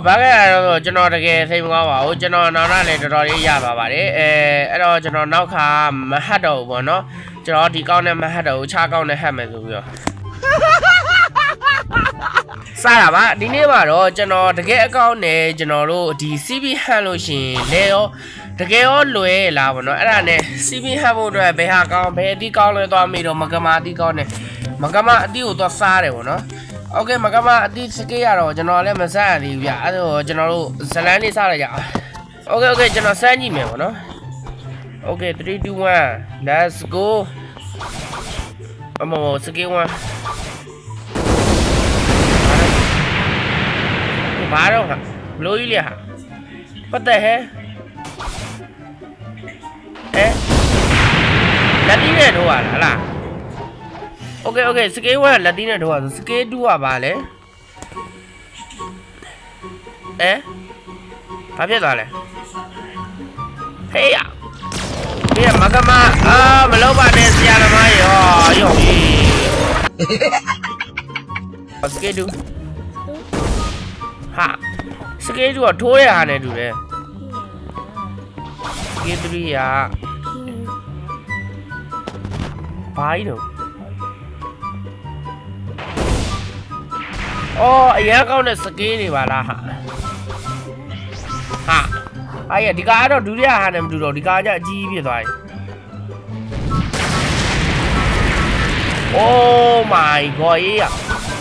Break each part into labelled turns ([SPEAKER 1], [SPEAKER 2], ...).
[SPEAKER 1] ဘာကဲတော့ကျွန်တော်တကယ်စိတ်မကောင်းပါဘူးကျွန်တော်နောက်နောက်လည်းတော်တော်လေးရပါပါတယ်အဲ့တော့ကျွန်တော်နောက်ခါမဟတ်တော့ဘူးပေါ့နော်ကျွန်တော်ဒီကောင်းနဲ့မဟတ်တော့ဘူးခြားကောင်းနဲ့ဟတ်မယ်ဆိုပြီးတော့စားတာပါဒီနေ့မှာတော့ကျွန်တော်တကယ်အကောင့်နဲ့ကျွန်တော်တို့ဒီ CB ဟန်လို့ရှင်လေရောတကယ်ရောလွယ်လားပေါ့နော်အဲ့ဒါနဲ့ CB ဟန်ဖို့အတွက်ဘယ်ဟာကောင်းဘယ်အတီးကောင်းလဲသွားမိတော့မကမာအတီးကောင်းနဲ့မကမာအတီးကိုသွားစားတယ်ပေါ့နော်โอเคမကမာအတီးစကေးရတော့ကျွန်တော်လည်းမစားရသေးဘူးဗျအဲ့တော့ကျွန်တော်တို့ဇလန်းလေးစားလိုက်ကြအောင်โอเคကျွန်တော်စမ်းကြည့်မယ်ပေါ့နော်โอเค3 2 1 let's go အမောစကေး1ဘာတော့ဟာဘလို့ကြီးလေဟာပတ်သက်ဟဲလက်တီးနဲ့ထိုးရလားโอเคစကေး1လက်တီးနဲ့ထိုးရဆိုစကေး2ကဘာလဲဘာဖြစ်သွားလဲဟေးရဒီမကမမလောက်ပါနဲ့ဆရာသမားရောစကေး2ဟာစကေး2ကထိုးရဟာနဲ့တူတယ်စကေး3ကဘာကြီးတော့အရင်ကောင်းတဲ့စကေးတွေပါလားဟာအဲ့ရဒီကားတော့ဒုတိယဟာနဲ့မတူတော့ဒီကားကျအကြီးဖြစ်သွားပြီ Oh my god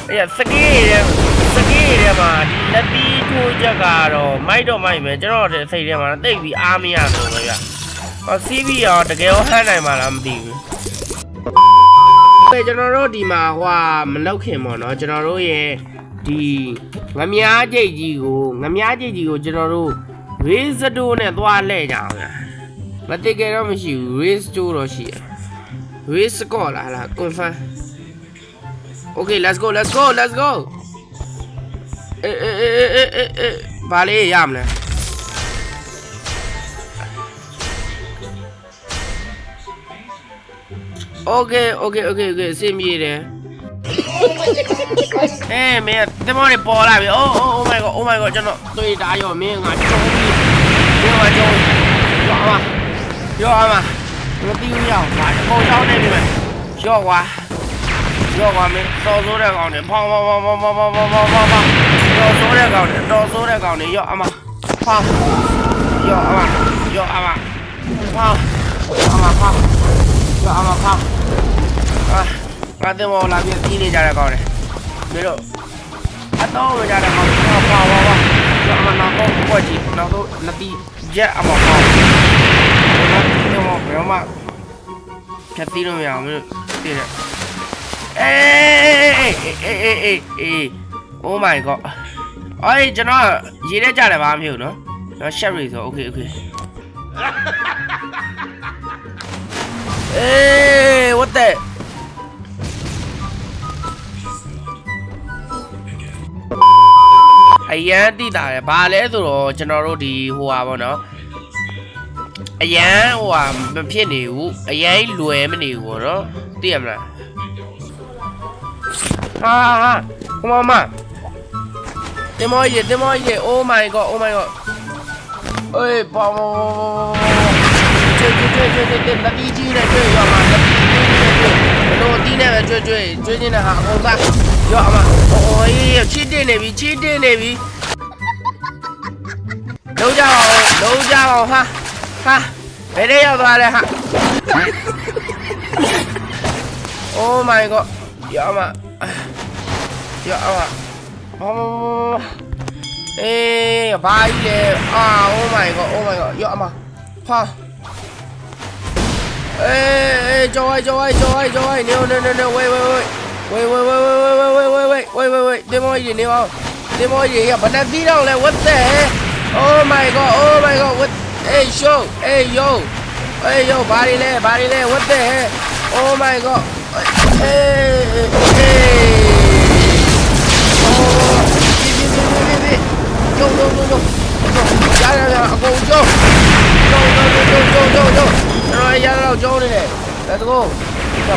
[SPEAKER 1] အဲ့ရစကေးတွေမှာဒီလက်တီးထိုးချက်ကတော့မိုက်တော့မိုက်ပဲကျွန်တော်တဲ့စိတ်ထဲမှာတိတ်ပြီးအားမရလို့ပဲဗျCB ရောတကယ်ရောဟန်နိုင်မှာလားမသိဘူးကျွန်တော်တို့ဒီမှာမလောက်ခင်ပေါ့နော်ကျွန်တော်တို့ရဲ့ဒီငမြားကြိတ်ကြီးကိုကျွန်တော်တို့ raise တိုးနဲ့သွားလှည့်ကြအောင်ဗျာမတိကြတော့မရှိဘူး raise တိုးတော့ရှိတယ် raise ကောလား confirm okay let's go ဘာလေးရမလဲโอเคအဆင်ပြေတယ်မင်းတမောလေးပေါ်လာပြီ oh my god ကျွန်တော်တွေ့တာရောမင်းငါကျုံးပြီရောအမမတီးရအောင်ငါအကုန်ချောင်းနေပြီမယ်ရောကွာမင်းတော်ဆိုးတဲ့ကောင်နဲ့ဖောင်းရောဆိုးတဲ့ကောင်နဲ့ရောအမဖောင်းရောအမဖောင်းငါတင်မောလာပြီးတီးနေကြတဲ့ကောင်နဲ့ပြီးတော့အတော့မကြတဲ့ကောင်ဖောင်းရောအမနောက်တော့ပွက်ကြည့်နောက်တော့လက်တီးရက်အမဖောင်းဘယ်မှာဖြတ်တီးလို့မရအောင်မင်းတည်တယ်Oh my god ကျွန်တော်ရေးထဲကြတယ်ဘာမှမဖြစ်ဘူးနော်ကျွန်တော် share ဆို okay what the အရန်တိတာတယ်ဘာလဲဆိုတော့ကျွန်တော်တို့ဒီပေါ့နော်အရန်မဖြစ်နေဘူးအရန်လွယ်မနေဘူးပေါ့နော်သိရမလားမတင်မောကြီး oh my god ပေါင်းကျွေးလက်တီးကြီးနဲ့ကျွေးရောမှာလက်တီးနဲ့ကျွေးနေတဲ့ဟာအကုန်သားရောအမချစ်တင်နေပြီလုံးကြအောင်ဟာဘယ်နဲ့ရောက်သွားလဲဟာ oh my god ရောအမဘာကြီးလဲoh my god ရောအမဟာကြောက်နေ waitတင်မောကြီးနေအောင်တင်မောကြီးဘယ်နဲ့ပြီးတော့လဲ what the oh my god what show yo ဘာတွေလဲ what the oh my god Go. ရအကုန်ကျုံရတော့ကျုံနေတယ် let's go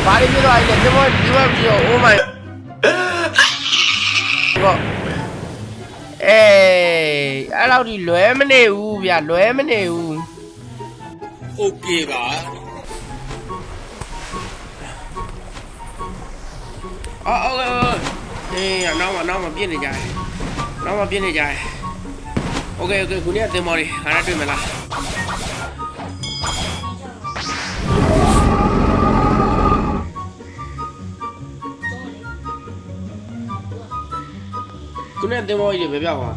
[SPEAKER 1] ဘာတွေပြသွားလဲဒီမှာ oh my ပေါ့အဲ့လောက်ဒီလွဲမနေဘူးဗျလွဲမနေဘူး
[SPEAKER 2] โอเคပါ
[SPEAKER 1] အော်နောက်မှပြစ်နေကြတယ်နောက်မှပြစ်နေကြတယ်โอเคခုနေ့တင်မော်လေးအားရတွေ့မလားခုနေ့တင်မော်ကြီးပဲပြောက်သွား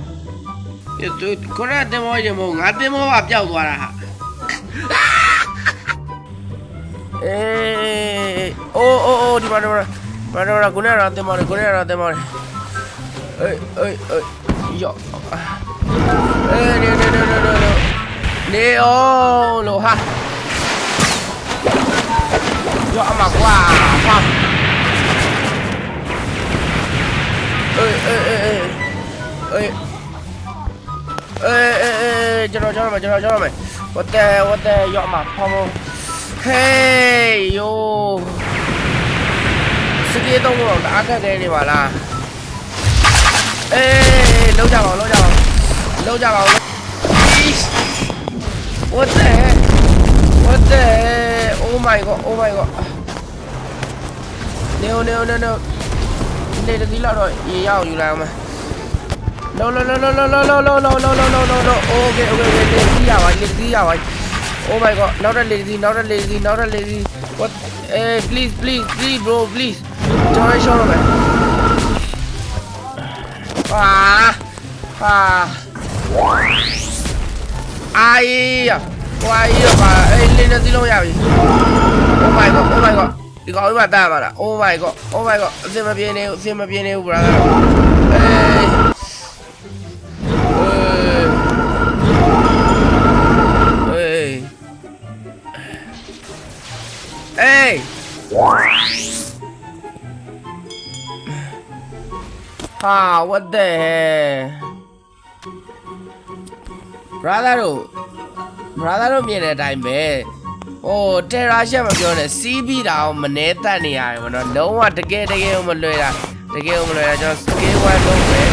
[SPEAKER 1] ခုနေ့တင်မော်ကြီးမဟုတ်ငါတင်မော်ကပျောက်သွားတာဟာအိုးဒီမှာခုနေ့တော့တင်မော်လေးယောနေအောင်လို့ဟာယောအမကွာဟာကျွန်တော်မယ်ဝတ်တဲ့ယောအမဖောင်းဟေးယိုစကေးတော့တော့အားခက်ခဲနေပါလားလုံးကြပါဦးWhat the heck? Oh my god. No. နေတည်းလာတော့ရေရအောင်ယူလိုက်အောင်မ No. Okay. လေစီးရပါ Oh my god. နောက်တဲ့လေစီး What? Please bro, please. ကျွန်တော်ရှောင်းတော့မယ်အာဝါရီပါလင်းနေသီးလုံးရပြီ Oh my god ဒီကောင်ကြီးမတားပါလား Oh my god အစင်မပြေနေဘူး brother ဟာ what the hell brother တို့မြင်တဲ့အတိုင်းပဲဟိုတယ်ရာရှက်မပြောနဲ့စီးပြီးတာအောင်မနေတတ်နေရတယ်ဗောနော်လုံးဝတကယ်မလွယ်တာကျွန်တော် scale 1 သုံးမယ်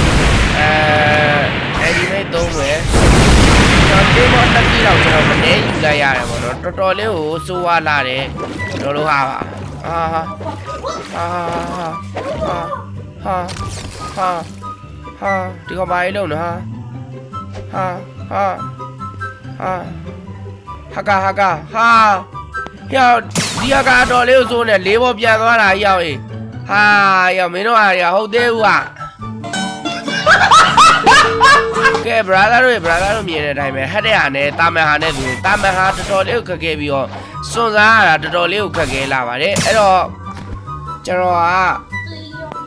[SPEAKER 1] animate သုံးမယ်ကျွန်တော်ဒီမော်တက်ပြီးတော့ကျွန်တော်မနေယူလိုက်ရတယ်ဗောနော်တော်တော်လေးကိုစိုးဝါလာတယ်ကျွန်တော်တို့ဟာဒီကဘာလေးလုံးနော်ဟာရောက်ဒီကတော်လေးကိုစိုးနေလေးပေါ်ပြန်သွားတာရောက်ရောက်မင်းတို့ဟာဟုတ်သေးဘူးဟာကဲ brother တို့မြင်တဲ့အတိုင်းပဲဟက်တဲ့ဟာနဲ့တာမန်ဟာနဲ့တာမန်ဟာတော်တော်လေးကိုခက်ခဲပြီးတော့စွန့်စားရတာတော်တော်လေးကိုခက်ခဲလာပါတယ်အဲ့တော့ကျွန်တော်က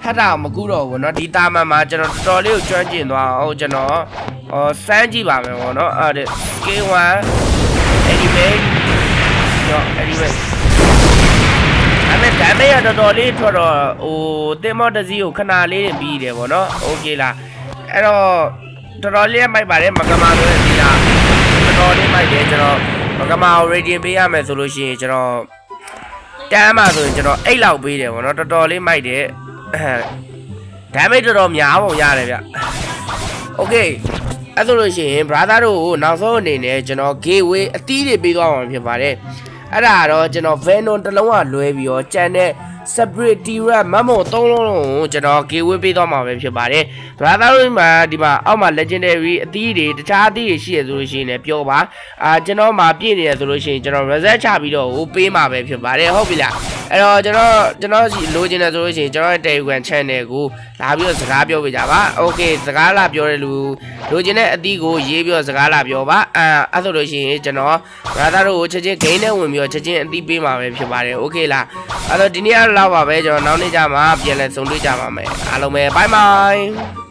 [SPEAKER 1] ဟက်တာမကူတော့ဘူးเนาะဒီတာမန်မှာကျွန်တော်တော်တော်လေးကိုကျွမ်းကျင်သွားအောင်ကျွန်တော်စမ်းကြည့်ပါမယ်ဗောနော်အဲ့ဒါ scale 1 animate ရော animate အမေဒါမေးရတော်လေးထွက်တော့ဟိုတင်မော့တစည်းကိုခဏလေးတင်ပြီးတယ်ဗောနော်โอเคလားအဲ့တော့တော်လေးမိုက်ပါတယ်မကမာဆိုတဲ့ဒီလားတော်လေးမိုက်တယ်ကျွန်တော်မကမာကို rating ပေးရမယ်ဆိုလို့ရှိရင်ကျွန်တော်တန်းမှာဆိုရင်ကျွန်တော်8လောက်ပေးတယ်ဗောနော်တော်လေးမိုက်တယ်ဒါမေးတော်များပုံရတယ်ဗျโอเคအဲ့ဆိုလို့ရှိရင် brother တို့ကိုနောက်ဆုံးအနေနဲ့ကျွန်တော် gateway အသီးတွေပေးသွားမှာဖြစ်ပါတယ်အဲ့ဒါတော့ကျွန်တော် Venom တစ်လုံးကလွဲပြီးတော့ကျန်တဲ့ separate T-Rat မမော3လုံးလုံးကိုကျွန်တော် gateway ပေးသွားမှာပဲဖြစ်ပါတယ် brother တို့မှာဒီမှာအောက်မှာ legendary အသီးတွေတခြားအသီးတွေရှိရဆိုလို့ရှိရင်လည်းပြောပါကျွန်တော်မှာပြည့်နေရဆိုလို့ရှိရင်ကျွန်တော် reset ချပြီးတော့ဟိုပေးမှာပဲဖြစ်ပါတယ်ဟုတ်ပြီလားအဲ့တော့ကျွန်တော်စီလိုချင်တယ်ဆိုလို့ရှိရင်ကျွန်တော်ရဲ့ Telegram channel ကိုလာပြီးတော့စကားပြောပြကြပါ okay စကားလာပြောတဲ့လူလိုချင်တဲ့အသီးကိုရေးပြီးတော့စကားလာပြောပါအဲ့ဆိုလို့ရှိရင်ကျွန်တော် brother တို့ကိုချက်ချင်း game နဲ့ဝင်ပြီးတော့ချက်ချင်းအသီးပေးမှာပဲဖြစ်ပါတယ် okay လားအဲ့တော့ဒီနေ့ကတော့လောက်ပါပဲကျွန်တော်နောက်နေ့ကျမှပြန်လဲဆုံတွေ့ကြပါမယ်အားလုံးပဲ bye bye